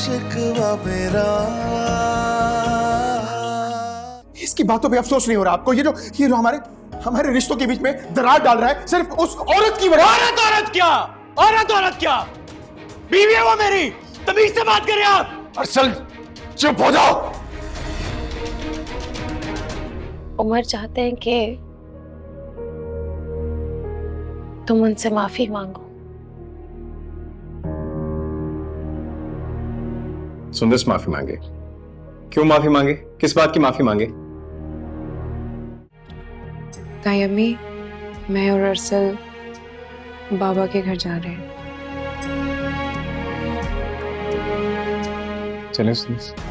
शिकवा मेरा। इसकी बातों पे अफसोस नहीं हो रहा आपको? ये जो हमारे रिश्तों के बीच में दरार डाल रहा है सिर्फ उस औरत की वजह। औरत क्या? औरत क्या? बीवी है वो मेरी, तमीज से बात करें आप। अरसल चुप हो जाओ। उमर चाहते हैं कि तुम उनसे माफी मांगो। सुंदर माफी मांगे? क्यों माफी मांगे? किस बात की माफी मांगे? ताई अम्मी, मैं और अरसल बाबा के घर जा रहे हैं। चलें सुंदर।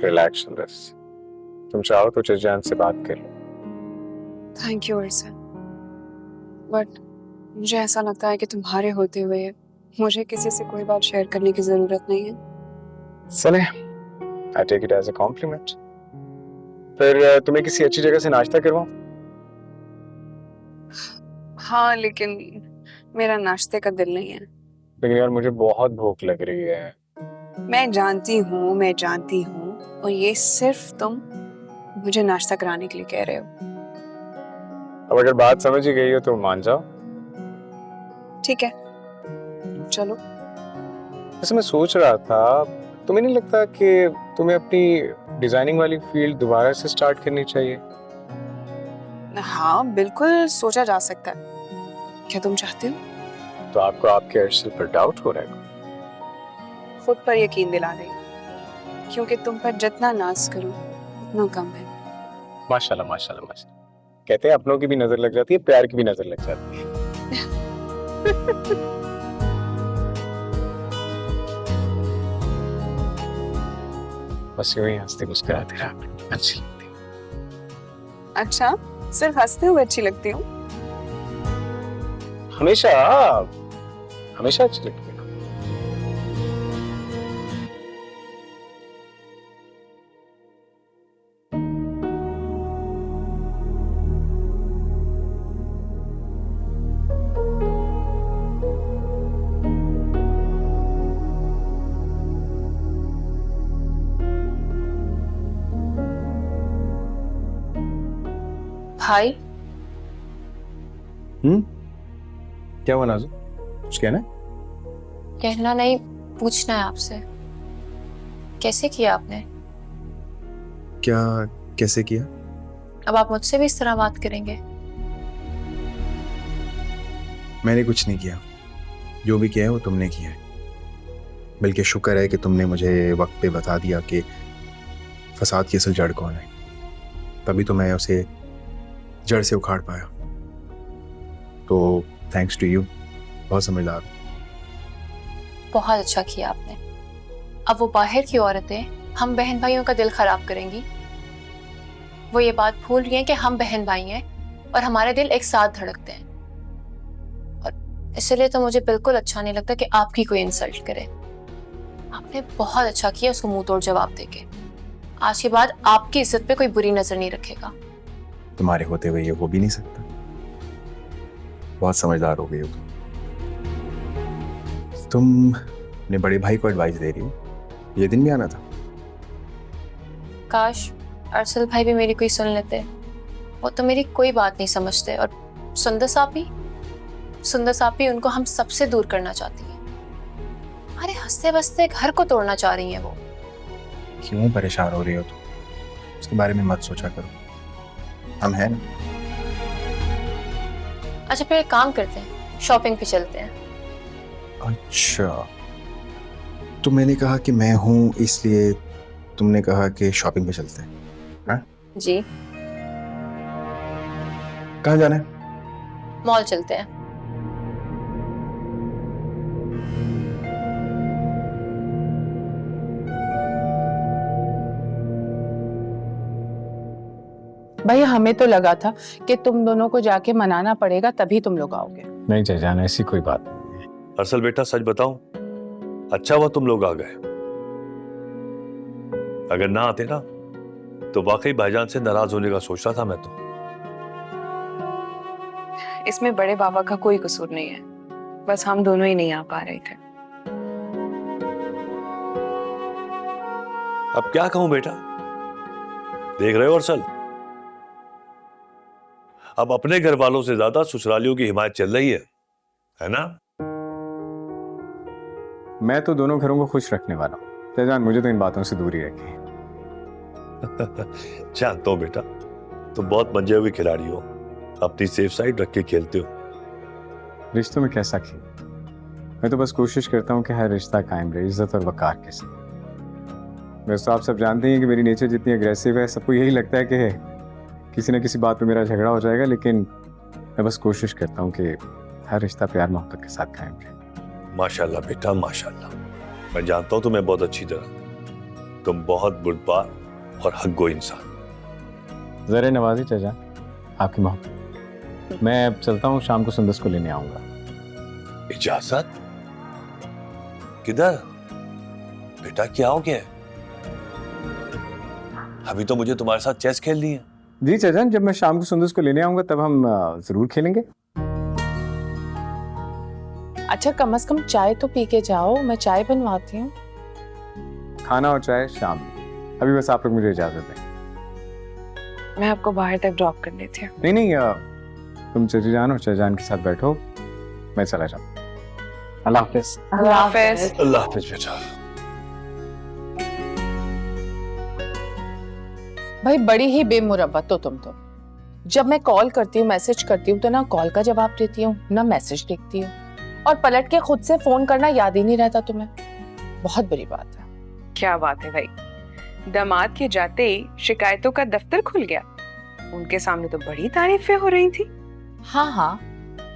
रिलैक्स सुंदर, तुम चाहो तो जजान से बात कर लो। थैंक यू अरसल, बट मुझे ऐसा लगता है कि तुम्हारे होते हुए मुझे किसी से कोई बात शेयर करने की जरूरत नहीं है। चले, I take it as a compliment. फिर तुम्हें किसी अच्छी जगह से नाश्ता करवाऊं? हाँ, लेकिन मेरा नाश्ते का दिल नहीं है। लेकिन यार मुझे बहुत भूख लग रही है। मैं जानती हूँ, और ये सिर्फ तुम मुझे नाश्ता कराने के लिए कह रहे हो। अब अगर बात समझ ही गई हो तो मान जाओ। ठीक है, चलो। वैसे मैं सोच रहा था, तुम्हें नहीं लगता कि तुम्हें अपनी डिजाइनिंग वाली फील्ड दोबारा से स्टार्ट करनी चाहिए? हाँ, बिल्कुल सोचा जा सकता है। क्या तुम चाहते हो? तो आपको आपके अरसल पर डाउट हो रहा है? खुद पर यकीन दिला रही हूँ, क्योंकि तुम पर जितना नाज करूं उतना कम है। माशाल्लाह माशाल्लाह माशाल्लाह। कहते हैं अपनों की भी नजर लग जाती है, प्यार की भी नजर लग जाती है। बस यूं ही हंसते मुस्कुराते रहा, अच्छी लगती है। अच्छा, सिर्फ हंसते हुए अच्छी लगती हूँ? हमेशा हमेशा अच्छी लगती है। भाई, क्या हुआ नाज़ो? कुछ कहना है? कहना नहीं, पूछना है आपसे। कैसे किया आपने? क्या? कैसे किया? अब आप मुझसे भी इस तरह बात करेंगे? मैंने कुछ नहीं किया, जो भी किया है वो तुमने किया है। बल्कि शुक्र है कि तुमने मुझे वक्त पे बता दिया कि फसाद की असल जड़ कौन है, तभी तो मैं उसे जड़ से उखाड़ पाया। तो थैंक्स टू यू, बहुत समझदार। बहुत अच्छा किया आपने। अब वो बाहर की औरतें हम बहन भाइयों का दिल खराब करेंगी। वो ये बात भूल रही हैं कि हम बहन भाई हैं और हमारे दिल एक साथ धड़कते हैं। और इसलिए तो मुझे बिल्कुल अच्छा नहीं लगता कि आपकी कोई इंसल्ट करे। आपने बहुत अच्छा किया उसको मुंह तोड़ जवाब देके। आज के बाद आपकी इज्जत पे कोई बुरी नजर नहीं रखेगा। तुम्हारे होते हुए ये हो भी नहीं सकता। बहुत समझदार हो गई हो तुम। अपने बड़े भाई को एडवाइस दे रही हो, ये दिन भी आना था। काश अरसल भाई भी मेरी कोई सुन लेते। वो तो मेरी कोई बात नहीं समझते। और सुंदर सापी उनको हम सबसे दूर करना चाहती हैं। अरे हंसते बसते घर को तोड़ना चाह रही हैं वो। क्यों परेशान हो रही हो तुम? उसके बारे में मत सोचा करो, हम हैं ना। अच्छा फिर एक काम करते हैं, शॉपिंग पे चलते हैं। अच्छा, तो मैंने कहा कि मैं हूं इसलिए तुमने कहा कि शॉपिंग पे चलते हैं? हाँ जी। कहाँ जाना है? मॉल चलते हैं। भाई हमें तो लगा था कि तुम दोनों को जाके मनाना पड़ेगा तभी तुम लोग आओगे। नहीं चाचा, ऐसी कोई बात नहीं। असल बेटा सच बताऊं, अच्छा हुआ तुम लोग आ गए। अगर ना आते ना तो वाकई भाईजान से नाराज होने का सोच रहा था मैं तो। इसमें बड़े बाबा का कोई कसूर नहीं है, बस हम दोनों ही नहीं आ पा रहे थे। अब क्या कहूं बेटा, देख रहे हो अरसल, अब अपने घर वालों से ज्यादा ससुरालियों की हिमायत चल रही है ना? मैं तो दोनों घरों को खुश रखने वाला हूँ तेजान, मुझे तो इन बातों से दूर ही रखिए। जानता हूं बेटा, तुम बहुत मंजे हुए खिलाड़ी हो, अपनी सेफ साइड रख के खेलते हो। रिश्तों में कैसा खेल, मैं तो बस कोशिश करता हूँ कि हर रिश्ता कायम रहे इज्जत और वकार के साथ। वैसे तो आप सब जानते हैं कि मेरी नेचर जितनी अग्रेसिव है, सबको यही लगता है कि किसी न किसी बात पे मेरा झगड़ा हो जाएगा, लेकिन मैं बस कोशिश करता हूँ कि हर रिश्ता प्यार मोहब्बत के साथ कायम रहे। माशाल्लाह बेटा माशाल्लाह, मैं जानता हूं तुम्हें बहुत अच्छी तरह। तुम बहुत बुर्दबार और हक़गो इंसान। ज़रे नवाजी चाचा, आपकी मोहब्बत। मैं अब चलता हूँ, शाम को सुंदस को लेने आऊंगा। इजाजत? किधर बेटा, क्या हो गया? अभी तो मुझे तुम्हारे साथ चेस खेलनी है। जी चाचा, जब मैं शाम को सुंदस को लेने आऊंगा तब हम जरूर खेलेंगे। अच्छा कम से कम चाय तो पी के जाओ, मैं चाय बनवाती हूँ। खाना और चाय शाम में, अभी बस आप लोग मुझे इजाजत दें। मैं आपको बाहर तक ड्रॉप कर देती हूँ। नहीं, तुम चची जान और चाचान के साथ बैठो, मैं चला जाऊँ। अल्लाह हाफिज। अल्लाह हाफिज। अल्लाह हाफिज बेटा। भाई बड़ी ही बेमुरव्वत हो तुम तो। जब मैं कॉल करती हूँ मैसेज करती हूँ तो ना कॉल का जवाब देती हूँ ना मैसेज देखती हूँ, और पलट के खुद से फोन करना याद ही नहीं रहता तुम्हें। बहुत बुरी बात है। क्या बात है भाई, दामाद के जाते ही शिकायतों का दफ्तर खुल गया। उनके सामने तो बड़ी तारीफें हो रही थी। हाँ हाँ,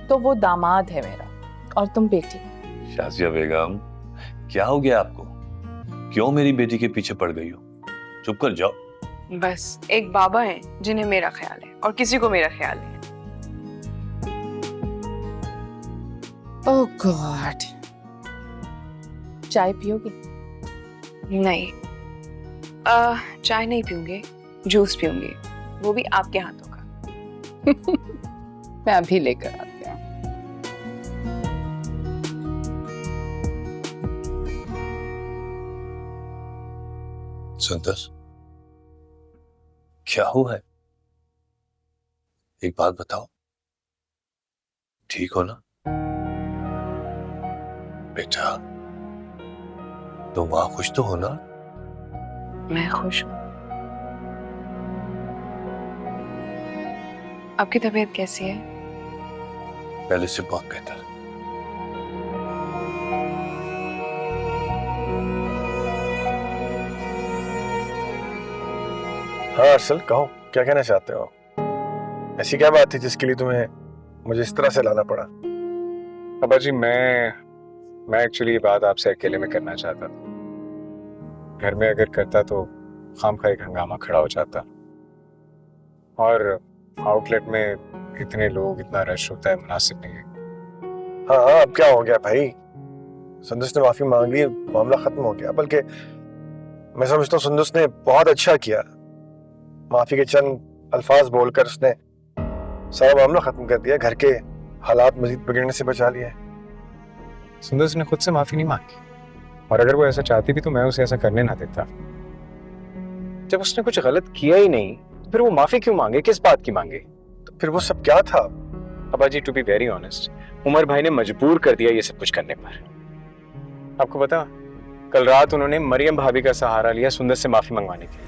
तो वो दामाद है मेरा और तुम बेटी। शाजिया बेगम, क्या हो गया आपको? क्यों मेरी बेटी के पीछे पड़ गई हो? चुप कर जाओ। बस एक बाबा हैं जिन्हें मेरा ख्याल है और किसी को मेरा ख्याल नहीं। ओह गॉड, चाय पियोगी? नहीं, चाय नहीं पीऊंगी, जूस पीऊंगी, वो भी आपके हाथों का। मैं अभी लेकर आती हूँ। सुंदर, क्या हुआ है? एक बात बताओ, ठीक हो ना बेटा? तुम वहां खुश तो हो ना? मैं खुश हूँ। आपकी तबीयत कैसी है? पहले से बहुत बेहतर। हाँ अरसल, कहो क्या कहना चाहते हो? ऐसी क्या बात थी जिसके लिए तुम्हें मुझे इस तरह से लाना पड़ा? अब्बा जी, मैं एक्चुअली ये बात आपसे अकेले में करना चाहता था। घर में अगर करता तो खामखा एक हंगामा खड़ा हो जाता, और आउटलेट में इतने लोग, इतना रश होता है, मुनासिब नहीं है। हाँ, अब क्या हो गया भाई? सुंदस ने माफी मांग ली, मामला खत्म हो गया। बल्कि मैं समझता हूँ सुंदस ने बहुत अच्छा किया। माफी के चंद अल्फाज बोलकर उसने सारा मामला खत्म कर दिया, घर के हालात मजीद बिगड़ने से बचा लिया। सुंदस ने खुद से माफी नहीं मांगी, और अगर वो ऐसा चाहती भी तो मैं उसे ऐसा करने ना देता। जब उसने कुछ गलत किया ही नहीं तो फिर वो माफी क्यों मांगे? किस बात की मांगे? तो फिर वो सब क्या था? अब्बा जी, to be very honest, Umar भाई ने मजबूर कर दिया ये सब कुछ करने पर। आपको पता, कल रात उन्होंने मरियम भाभी का सहारा लिया सुंदस से माफी मंगवाने के लिए।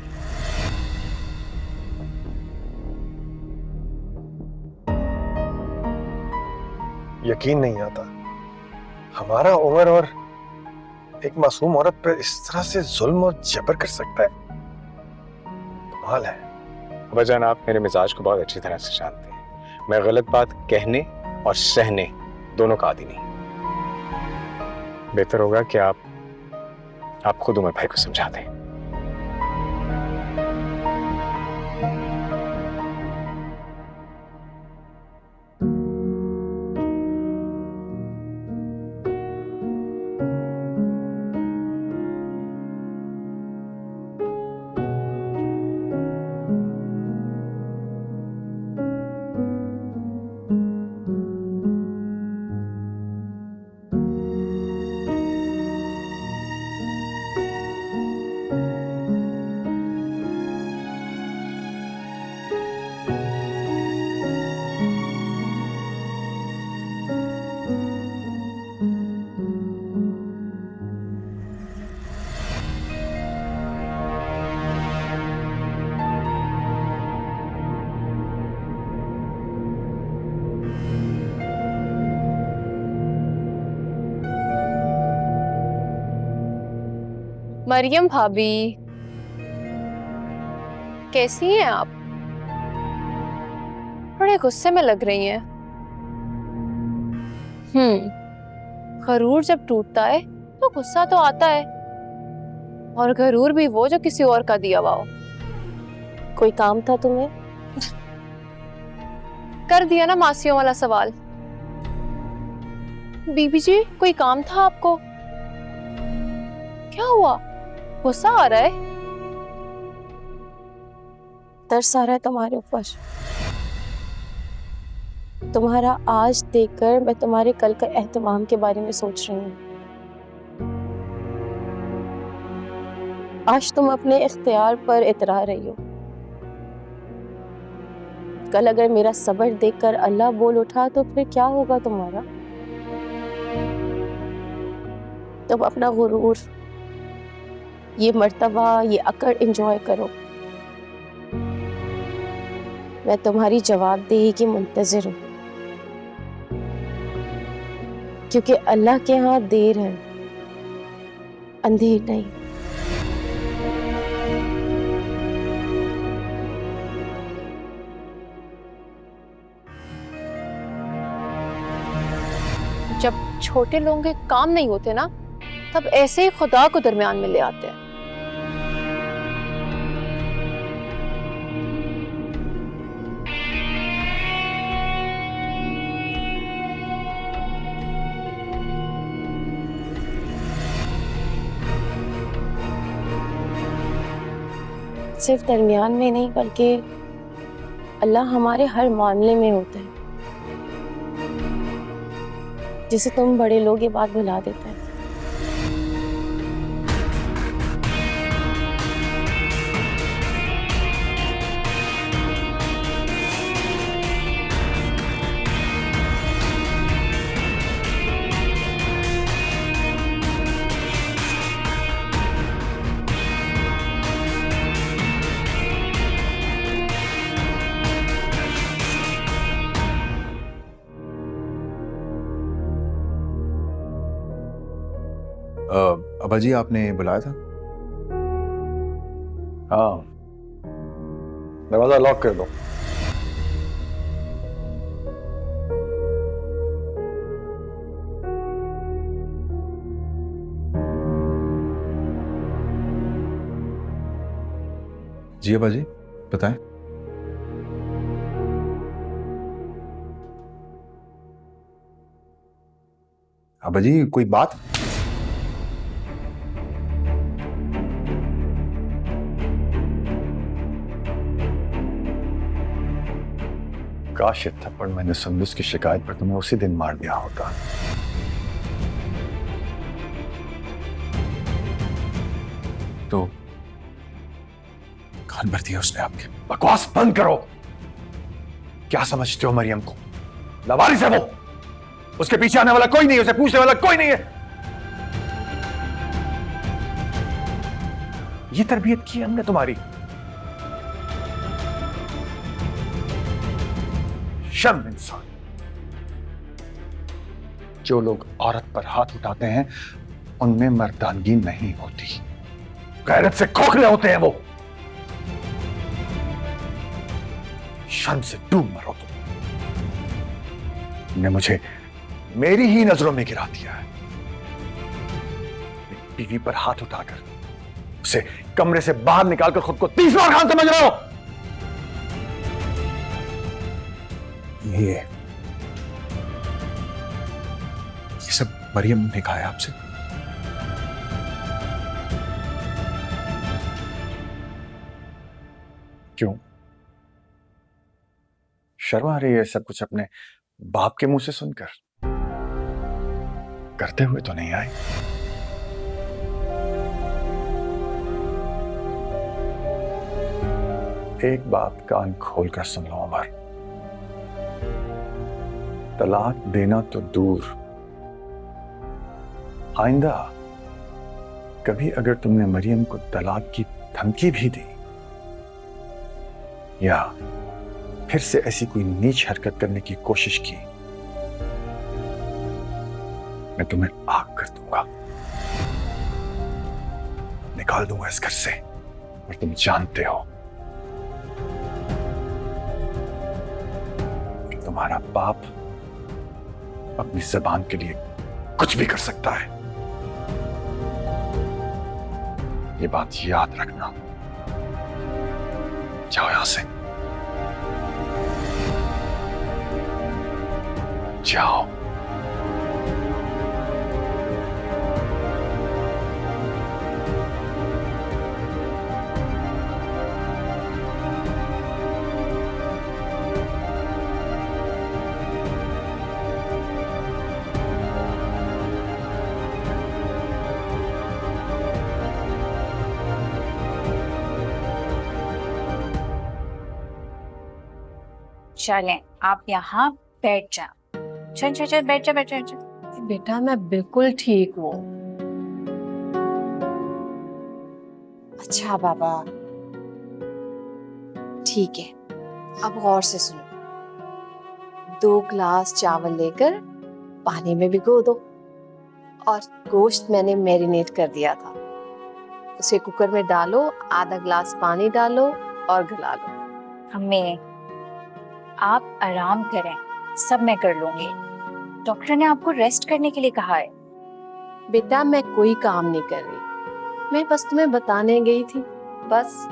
यकीन नहीं आता, हमारा उमर और एक मासूम औरत पर इस तरह से जुल्म और जबर कर सकता है। कमाल है। अब्बा जान, आप मेरे मिजाज को बहुत अच्छी तरह से जानते हैं। मैं गलत बात कहने और सहने दोनों का आदी नहीं। बेहतर होगा कि आप खुद उमर भाई को समझा दें। मरियम भाभी, कैसी हैं आप? बड़े गुस्से में लग रही हैं। गरूर जब टूटता है तो गुस्सा तो आता है, और गरूर भी वो जो किसी और का दिया हुआ हो। कोई काम था तुम्हें? कर दिया ना मासियों वाला सवाल। बीबी जी, कोई काम था आपको? क्या हुआ, गुस्सा आ रहा है? तरस आ रहा है तुम्हारे ऊपर। तुम्हारा आज देखकर मैं तुम्हारे कल का एहतमाम के बारे में सोच रही हूँ। आज तुम अपने इख्तियार पर इतरा रही हो। कल अगर मेरा सब्र देखकर अल्लाह बोल उठा तो फिर क्या होगा तुम्हारा? तुम अपना गुरूर, ये मर्तबा, ये अकड़ एंजॉय करो। मैं तुम्हारी जवाबदेही की मुंतजिर हूँ, क्योंकि अल्लाह के यहाँ देर है, अंधेर नहीं। जब छोटे लोगों के काम नहीं होते ना, तब ऐसे ही खुदा को दरमियान में ले आते हैं। सिर्फ दरमियान में नहीं, बल्कि अल्लाह हमारे हर मामले में होता है। जिसे तुम बड़े लोग ये बात भुला देते हैं। अब्बा जी, आपने बुलाया था? हाँ, दरवाजा लॉक कर दो। जी अब्बा जी, बताएं। अब्बा जी, कोई बात? काश ये थप्पड़ मैंने संदूस की शिकायत पर तुम्हें उसी दिन मार दिया होता। तो कान भर दिया उसने आपके? बकवास बंद करो। क्या समझते हो मरियम को? लवारिस है वो। उसके पीछे आने वाला कोई नहीं, उसे पूछने वाला कोई नहीं है। ये तरबियत की हमने तुम्हारी। शर्म इंसान। जो लोग औरत पर हाथ उठाते हैं उनमें मर्दानगी नहीं होती, गैरत से खोखले होते हैं वो। शर्म से डूब मरो तुमने मुझे मेरी ही नजरों में गिरा दिया है। बीवी पर हाथ उठाकर उसे कमरे से बाहर निकालकर खुद को तीसरा खान समझ रहे हो। ये सब मरियम ने कहा है आपसे? क्यों शर्म आ रही है सब कुछ अपने बाप के मुंह से सुनकर? करते हुए तो नहीं आए। एक बात कान खोलकर सुन लो उमर, तलाक देना तो दूर, आइंदा कभी अगर तुमने मरियम को तलाक की धमकी भी दी या फिर से ऐसी कोई नीच हरकत करने की कोशिश की, मैं तुम्हें आग कर दूंगा। अपने निकाल दूंगा इस घर से, और तुम जानते हो कि तुम्हारा बाप अपनी जबान के लिए कुछ भी कर सकता है। ये बात याद रखना। जाओ यहां से, जाओ। चलें, आप यहाँ बैठ जाओ। चल चल चल, बैठ जा बैठ जा। बेटा मैं बिल्कुल ठीक हूँ। अच्छा बाबा, ठीक है, अब गौर से सुनो। 2 ग्लास चावल लेकर पानी में भिगो दो, और गोश्त मैंने मैरिनेट कर दिया था, उसे कुकर में डालो, आधा ग्लास पानी डालो और गला लो। अम्मी, आप आराम करें, सब मैं कर लूंगी। डॉक्टर ने आपको रेस्ट करने के लिए कहा है। बेटा मैं कोई काम नहीं कर रही, मैं बस तुम्हें बताने गई थी, बस।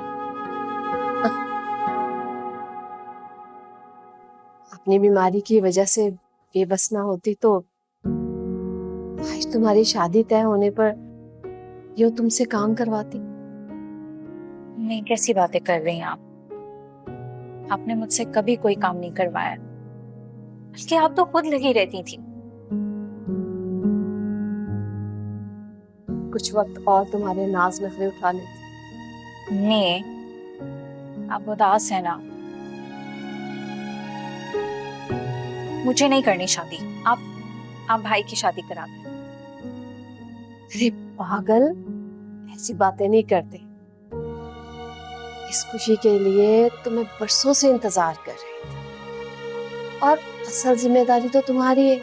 अपनी बीमारी की वजह से बेबस ना होती तो आज तुम्हारी शादी तय होने पर यूं तुमसे काम करवाती। नहीं, कैसी बातें कर रही हैं आप? आपने मुझसे कभी कोई काम नहीं करवाया, बल्कि आप तो खुद लगी रहती थी। कुछ वक्त और तुम्हारे नाज नखरे उठा लेती। नहीं, आप उदास है ना? मुझे नहीं करनी शादी, आप भाई की शादी करा दें। अरे पागल, ऐसी बातें नहीं करते। इस खुशी के लिए तुम्हें बरसों से इंतजार कर रही थी, और असल जिम्मेदारी तो तुम्हारी है।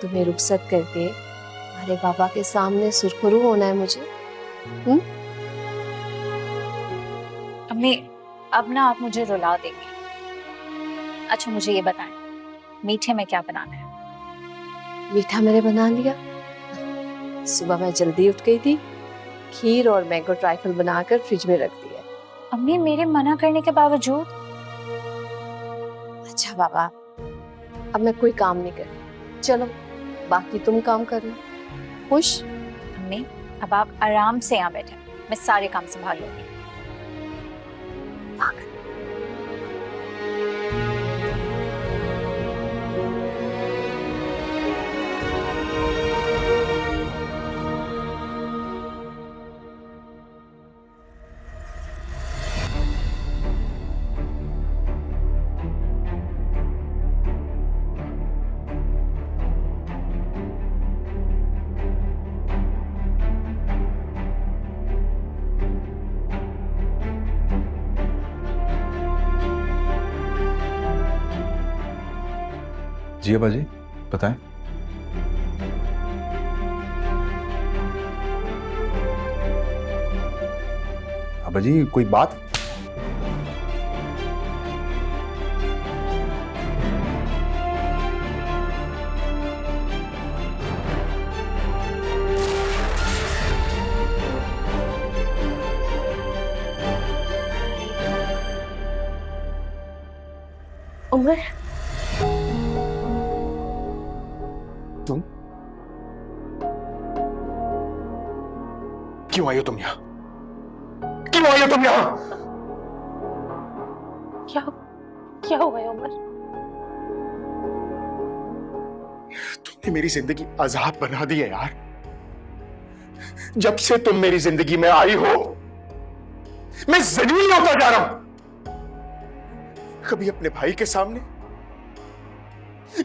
तुम्हें रुखसत करके तुम्हारे बाबा के सामने सुरखरू होना है मुझे। अम्मी, अब ना आप मुझे रुला देंगे। अच्छा मुझे ये बताएं, मीठे में क्या बनाना है? मीठा मैंने बना लिया। सुबह मैं जल्दी उठ गई थी, खीर और मैंगो ट्राइफल बनाकर फ्रिज में रख दिया। अम्मी, मेरे मना करने के बावजूद? अच्छा बाबा, अब मैं कोई काम नहीं कर रही, चलो बाकी तुम काम कर लो। खुश? अम्मी, अब आप आराम से यहाँ बैठे, मैं सारे काम संभाल लूंगी। जी अब्बा जी, बताएं। अब्बा जी कोई बात? उमर, तुम क्यों आई हो? तुम यहाँ क्यों आई हो? तुम यहाँ क्या हुआ है उमर? तुमने मेरी जिंदगी अजाब बना दी है यार। जब से तुम मेरी जिंदगी में आई हो, मैं जलील होता जा रहा हूं। कभी अपने भाई के सामने,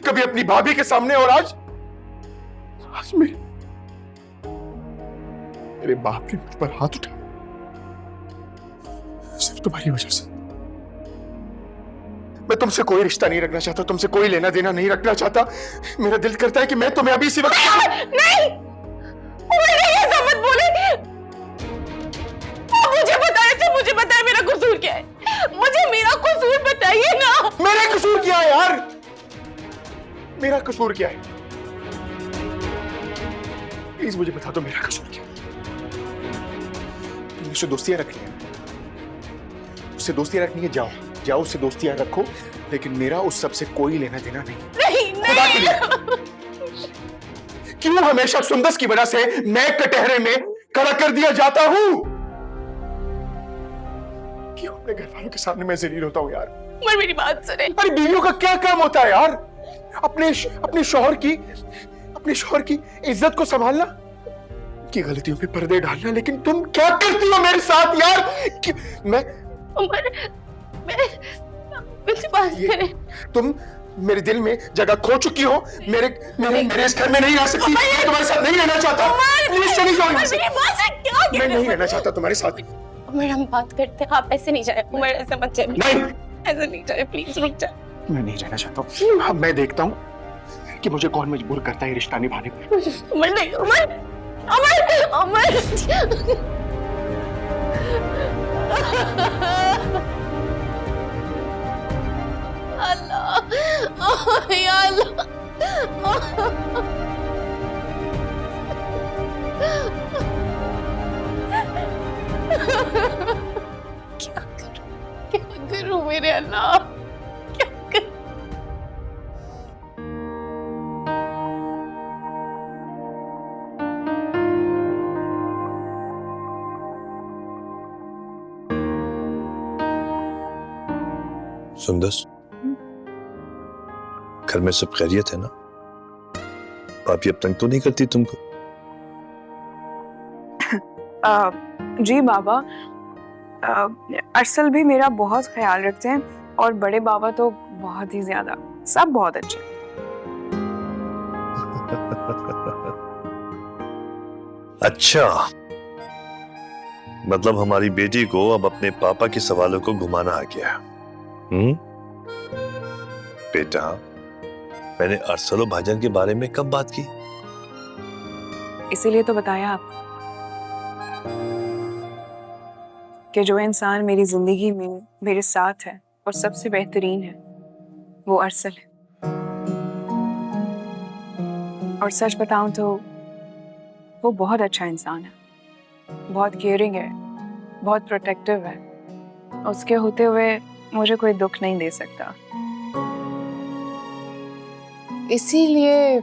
कभी अपनी भाभी के सामने, और आज मेरे बाप ने मुझ पर हाथ उठाया सिर्फ तुम्हारी वजह से। मैं तुमसे कोई रिश्ता नहीं रखना चाहता, तुमसे कोई लेना देना नहीं रखना चाहता। मेरा दिल करता है कि मैं तुम्हें अभी इसी वक्त नहीं, ऐसा मत बोले। कसूर क्या है? प्लीज मुझे बता दो मेरा कसूर क्या है? तुमने उससे दोस्तियां रखनी है, उससे दोस्तियां रखनी है, जाओ जाओ उससे दोस्तियां रखो, लेकिन मेरा उस सब से कोई लेना देना नहीं। खुदा के लिए क्यों हमेशा सुंदस की वजह से मैं कटहरे में खड़ा कर दिया जाता हूं? क्यों अपने घर वालों के सामने मैं जलील होता हूं यार? उमर मेरी बात सुने। अरे बीवियों का क्या काम होता है यार? अपने शौहर की इज्जत को संभालना, की गलतियों पे पर्दे डालना, लेकिन तुम क्या करती हो मेरे साथ यार? मैं उमर मुझसे बात करें। तुम मेरे दिल में जगह खो चुकी हो, मेरे इस घर में नहीं रह सकती। मैं तुम्हारे साथ नहीं रहना चाहता। प्लीज चली जाओ यहाँ से। मैं नहीं रहना चाहता तुम्हारे साथ। उमर हम बात करते हैं, आप ऐसे नहीं जाए। उमर ऐसे मत जाए, नहीं ऐसे नहीं जाए, प्लीज रुक जाए। मैं नहीं रहना चाहता हूँ। अब मैं देखता हूँ कि मुझे कौन मजबूर करता है रिश्ता निभाने पर। उमर नहीं, उमर उमर उमर अल्लाह, या अल्लाह। क्या करूं मेरे अल्लाह, क्या करूं? सुंदस, घर में सब खैरियत है ना? भाभी अब तंग तो नहीं करती तुमको? जी बाबा, अरसल भी मेरा बहुत ख्याल रखते हैं और बड़े बाबा तो बहुत ही ज्यादा, सब बहुत अच्छे। अच्छा, मतलब हमारी बेटी को अब अपने पापा के सवालों को घुमाना आ गया। बेटा, मैंने अरसल और भाईजान के बारे में कब बात की? इसीलिए तो बताया आप कि जो इंसान मेरी जिंदगी में मेरे साथ है और सबसे बेहतरीन है वो अरसल है। और सच बताऊं तो वो बहुत अच्छा इंसान है, बहुत केयरिंग है, बहुत प्रोटेक्टिव है। उसके होते हुए मुझे कोई दुख नहीं दे सकता। इसीलिए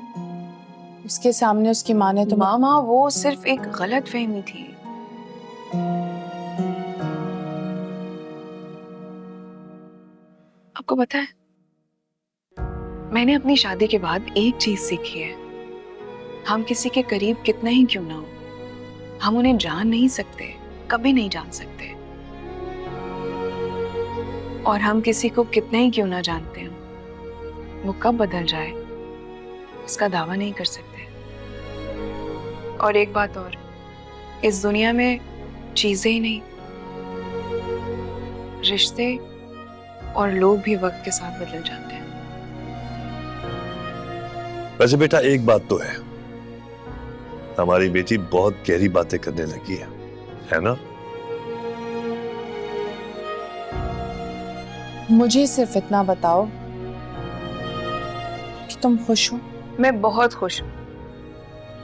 उसके सामने उसकी माँ ने तो मामा, वो सिर्फ एक गलत फहमी थी। आपको पता है, मैंने अपनी शादी के बाद एक चीज सीखी है, हम किसी के करीब कितना ही क्यों ना हो, हम उन्हें जान नहीं सकते, कभी नहीं जान सकते। और हम किसी को कितना ही क्यों ना जानते हो, वो कब बदल जाए इसका दावा नहीं कर सकते। और एक बात और, इस दुनिया में चीजें ही नहीं, रिश्ते और लोग भी वक्त के साथ बदल जाते हैं। वैसे बेटा, एक बात तो है, हमारी बेटी बहुत गहरी बातें करने लगी है ना? मुझे सिर्फ इतना बताओ कि तुम खुश हो? मैं बहुत खुश हूँ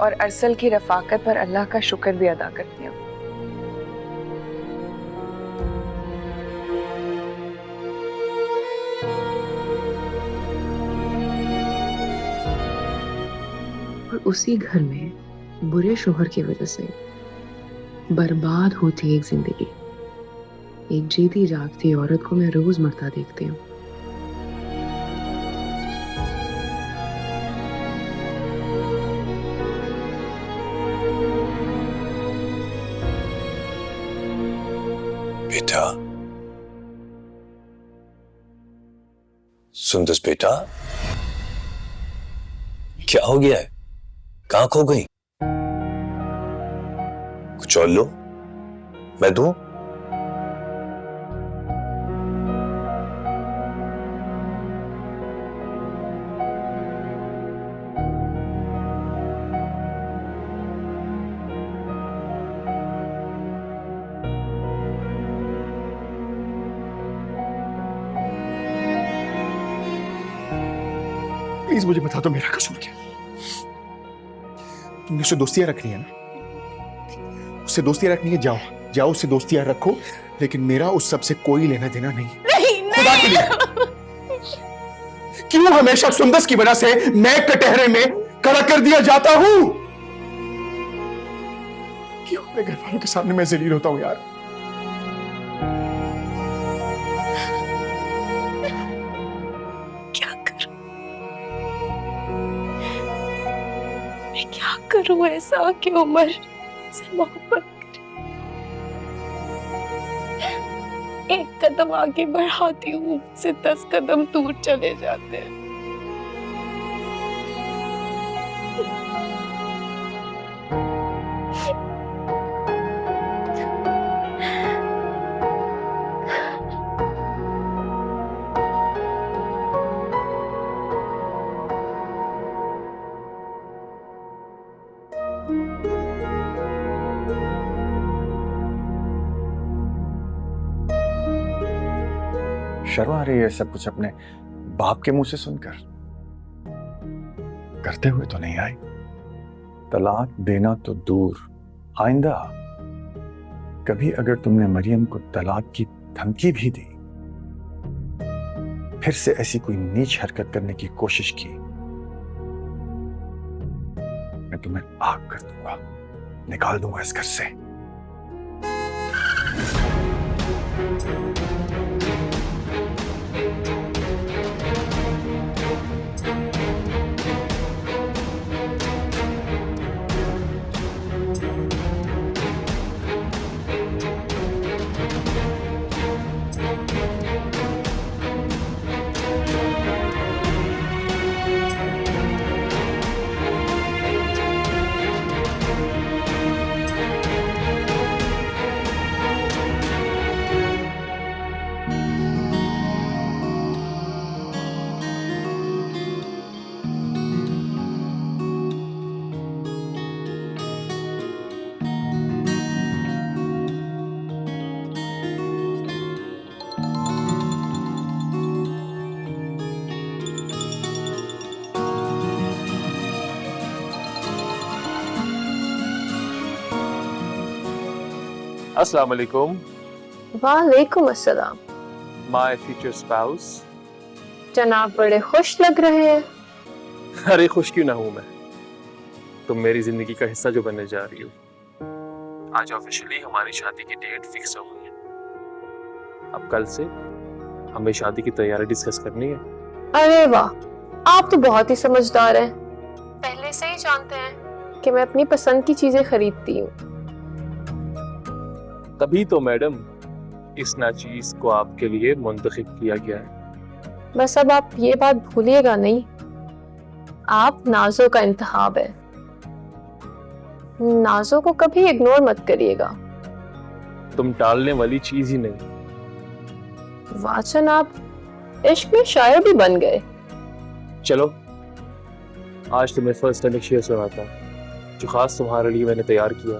और अरसल की रफाकत पर अल्लाह का शुक्र भी अदा करती हूँ। और उसी घर में बुरे शोहर की वजह से बर्बाद होती एक जिंदगी, एक जीती जागती औरत को मैं रोज मरता देखती हूँ। बेटा, सुंदस बेटा, क्या हो गया है? कहां खो गई? कुछ और लो, मैं दूं? प्लीज मुझे बता दो मेरा कसूर क्या? तुमने उससे दोस्तियां रखनी है ना, उससे दोस्तियां रखनी है, जाओ जाओ उससे दोस्तियां रखो, लेकिन मेरा उस सब से कोई लेना देना नहीं। खुदा के लिए क्यों हमेशा सुंदस की वजह से मैं कटहरे में खड़ा कर दिया जाता हूं? क्यों अपने घर वालों के सामने मैं जलील होता हूं यार? क्या करूं मैं, क्या करूं ऐसा कि उमर से मोहब्बत करे? एक कदम आगे बढ़ाती हूँ से 10 कदम दूर चले जाते हैं। शर्म आ रही है सब कुछ अपने बाप के मुंह से सुनकर? करते हुए तो नहीं आई। तलाक देना तो दूर, आइंदा कभी अगर तुमने मरियम को तलाक की धमकी भी दी, फिर से ऐसी कोई नीच हरकत करने की कोशिश की, मैं तुम्हें आग कर दूंगा, निकाल दूंगा इस घर से। अस्सलाम वालेकुम। वालेकुम अस्सलाम। My future spouse. जनाब बड़े खुश लग रहे हैं। अरे खुश क्यों ना हूं मैं, तुम मेरी जिंदगी का हिस्सा जो बनने जा रही हो। आज ऑफिशियली हमारी शादी की डेट फिक्स हो गई है। अब कल से हमें शादी की तैयारी डिस्कस करनी है। अरे वाह, आप तो बहुत ही समझदार हैं। पहले से ही जानते हैं कि मैं अपनी पसंद की चीजें खरीदती हूँ। तभी तो मैडम इस नाचीज को आपके लिए मुंतखब किया गया है। बस अब आप ये बात भूलिएगा नहीं, आप नाजो का इंतखाब है। नाजो को कभी इग्नोर मत करिएगा। तुम टालने वाली चीज ही नहीं। वाचन, आप इश्क में शायर भी बन गए। चलो आज तुम्हें फर्स्ट टाइम एक शेर सुनाता हूं जो खास तुम्हारे लिए मैंने तैयार किया।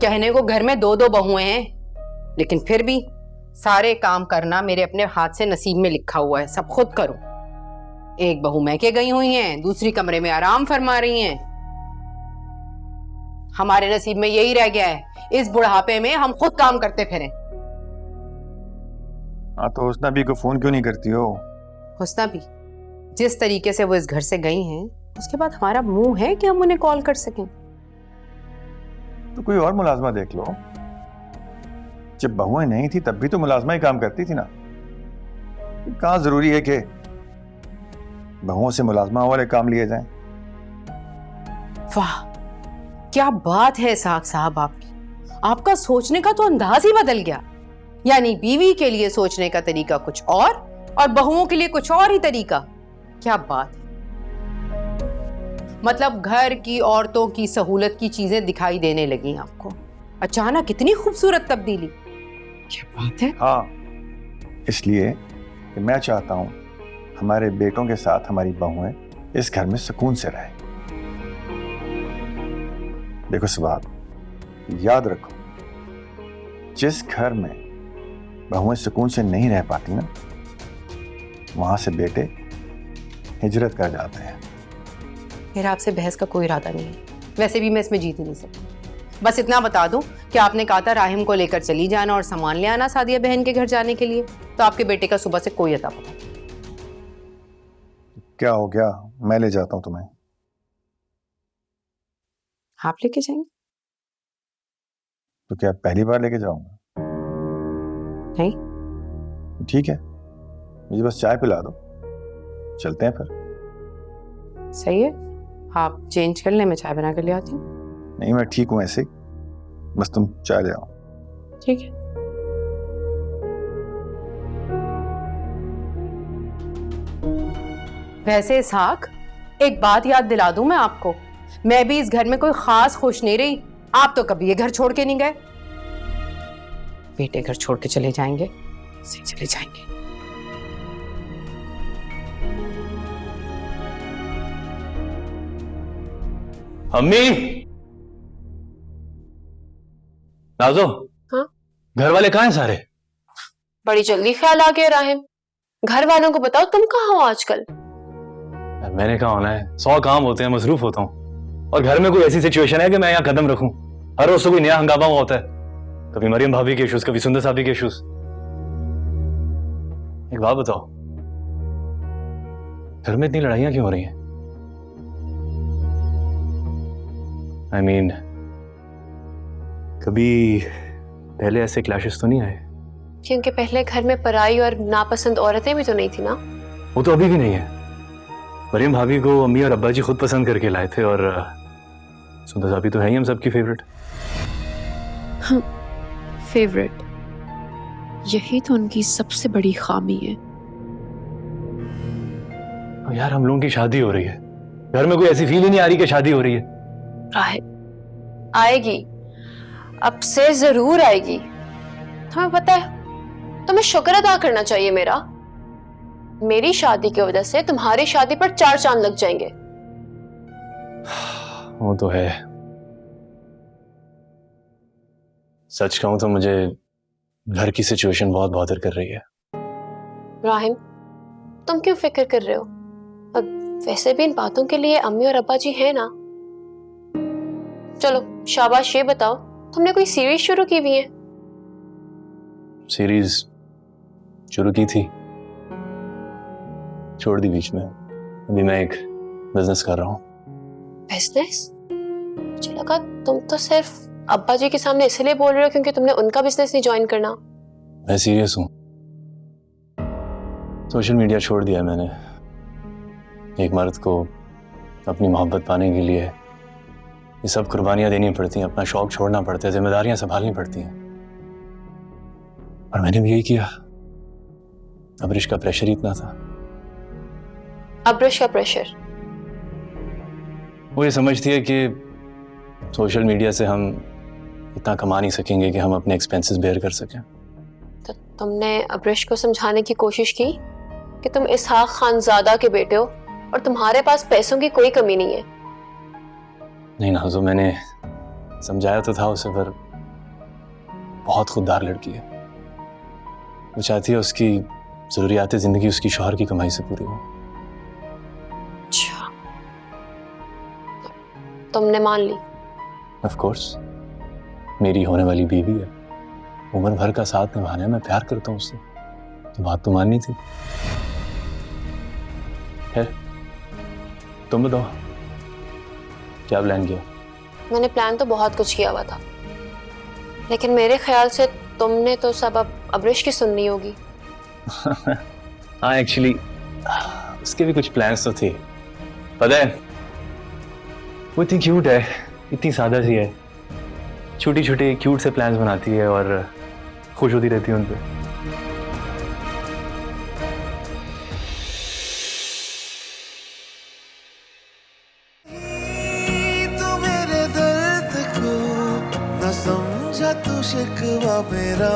कहने को घर में 2-2 बहुएं हैं, लेकिन फिर भी सारे काम करना मेरे अपने हाथ से नसीब में लिखा हुआ है, सब खुद करूं। एक बहू मैके गई हुई हैं, दूसरी कमरे में आराम फरमा रही हैं। हमारे नसीब में यही रह गया है, इस बुढ़ापे में हम खुद काम करते फिरें। हाँ तो हुस्ना भी को फोन क्यों नहीं करती हो? हुस्ना भी जिस तरीके से वो इस घर से गई हैं, उसके बाद हमारा मुंह है कि हम उन्हें कॉल कर सकें। तो कोई और मुलाजमा देख लो। जब बहुएं नहीं थी तब भी तो मुलाजमा ही काम करती थी ना। कहाँ जरूरी है कि बहुओं से मुलाजमा वाले काम लिए जाएं? वाह क्या बात है इसहाक साहब आपकी, आपका सोचने का तो अंदाज ही बदल गया। यानी बीवी के लिए सोचने का तरीका कुछ और और बहुओं के लिए कुछ और ही तरीका। क्या बात है, मतलब घर की औरतों की सहूलत की चीजें दिखाई देने लगी आपको अचानक, इतनी खूबसूरत तब्दीली। क्या बात है। हाँ, इसलिए कि मैं चाहता हूं हमारे बेटों के साथ हमारी बहुएं इस घर में सुकून से रहें। देखो सुभाग, याद रखो, जिस घर में बहुएं सुकून से नहीं रह पाती ना, वहां से बेटे हिजरत कर जाते हैं। मेरा आपसे बहस का कोई इरादा नहीं है, वैसे भी मैं इसमें जीत ही नहीं सकती। बस इतना बता दूं कि आपने कहा था राहिम को लेकर चली जाना और सामान ले आना सादिया बहन के घर जाने के लिए, तो आपके बेटे का सुबह से कोई अता पता नहीं। क्या हो गया, मैं ले जाता हूं तुम्हें। आप लेके जाएंगे? तो क्या पहली बार लेके जाऊंगा? नहीं। ठीक है, मुझे बस चाय पिला दो, चलते हैं फिर। सही है, आप चेंज कर लें, मैं चाय बना कर ले आती हूँ। नहीं, मैं ठीक हूं ऐसे ही, बस तुम चाय ले आओ। ठीक है। वैसे इसहाक, एक बात याद दिला दूं मैं आपको, मैं भी इस घर में कोई खास खुश नहीं रही। आप तो कभी ये घर छोड़ के नहीं गए, बेटे घर छोड़ के चले जाएंगे, सही चले जाएंगे। अम्मी, नाजो। हाँ? घर वाले कहाँ हैं सारे? बड़ी जल्दी ख्याल आ गया राहिम। घर वालों को बताओ तुम कहाँ हो आजकल। मैंने कहा होना है, 100 काम होते हैं, मसरूफ होता हूँ। और घर में कोई ऐसी सिचुएशन है कि मैं यहाँ कदम रखूं? हर रोज तो कोई नया हंगामा होता है, कभी मरियम भाभी के इश्यूज, कभी सुंदर साहब के इश्यूज। एक बात बताओ, घर में इतनी लड़ाइयां क्यों हो रही हैं? I mean, कभी पहले ऐसे क्लैशेस तो नहीं आए? क्योंकि पहले घर में पराई और नापसंद औरतें भी तो नहीं थी ना। वो तो अभी भी नहीं है। मरियम भाभी को अम्मी और अब्बा जी खुद पसंद करके लाए थे, और सुंदर साहब तो है ही हम सबकी फेवरेट। फेवरेट, यही तो उनकी सबसे बड़ी खामी है। यार, हम लोगों की शादी हो रही है, घर में कोई ऐसी फील ही नहीं आ रही कि शादी हो रही है। आएगी, अब से जरूर आएगी। तुम्हें पता है, तुम्हें शुक्र अदा करना चाहिए मेरा। मेरी शादी की वजह से तुम्हारी शादी पर 4 चांद लग जाएंगे। वो तो है। सच कहूं तो मुझे घर की सिचुएशन बहुत बॉदर कर रही है। राहिम, तुम क्यों फिक्र कर रहे हो? अब वैसे भी इन बातों के लिए अम्मी और अब्बा जी हैं ना। चलो शाबाश, ये बताओ तुमने कोई सीरीज शुरू की हुई है? सीरीज शुरू की थी, छोड़ दी बीच में। अभी मैं एक बिजनेस कर रहा हूँ। बिजनेस? मुझे लगा तुम तो सिर्फ अब्बा जी के सामने इसलिए बोल रहे हो क्योंकि तुमने उनका बिजनेस नहीं ज्वाइन करना। मैं सीरियस हूँ। सोशल मीडिया छोड़ दिया है मैंने। एक मर्द को अपनी मोहब्बत पाने के लिए ये सब कुर्बानियां देनी पड़ती हैं, अपना शौक छोड़ना पड़ता है, जिम्मेदारियां संभालनी पड़ती हैं। और मैंने भी यही किया। अब्रिश का प्रेशर ही इतना था। अब्रिश का प्रेशर? वो ये समझती है कि सोशल मीडिया से हम इतना कमा नहीं सकेंगे कि हम अपने एक्सपेंसेस बेयर कर सकें। तो तुमने अब्रिश को समझाने की कोशिश की कि तुम इसहाक खानजादा के बेटे हो और तुम्हारे पास पैसों की कोई कमी नहीं है? नहीं नाज़ो, मैंने समझाया तो था उसे, पर बहुत खुददार लड़की है। वो चाहती है उसकी ज़रूरियात ज़िंदगी उसकी शौहर की कमाई से पूरी हो। अच्छा, तुमने मान ली? ऑफ कोर्स, मेरी होने वाली बीवी है, उम्र भर का साथ निभाना है, मैं प्यार करता हूँ उससे, तो बात तो माननी थी। है, तुम बताओ क्या प्लान किया? मैंने प्लान तो बहुत कुछ किया हुआ था, लेकिन मेरे ख्याल से तुमने तो सब अब अब्रिश की सुननी होगी। हाँ, एक्चुअली उसके भी कुछ प्लान्स तो थे। पता है, वो इतनी क्यूट है, इतनी सादा सी है, छोटी छोटी क्यूट से प्लान्स बनाती है और खुश होती रहती है उन पे। जा तू शिकवा मेरा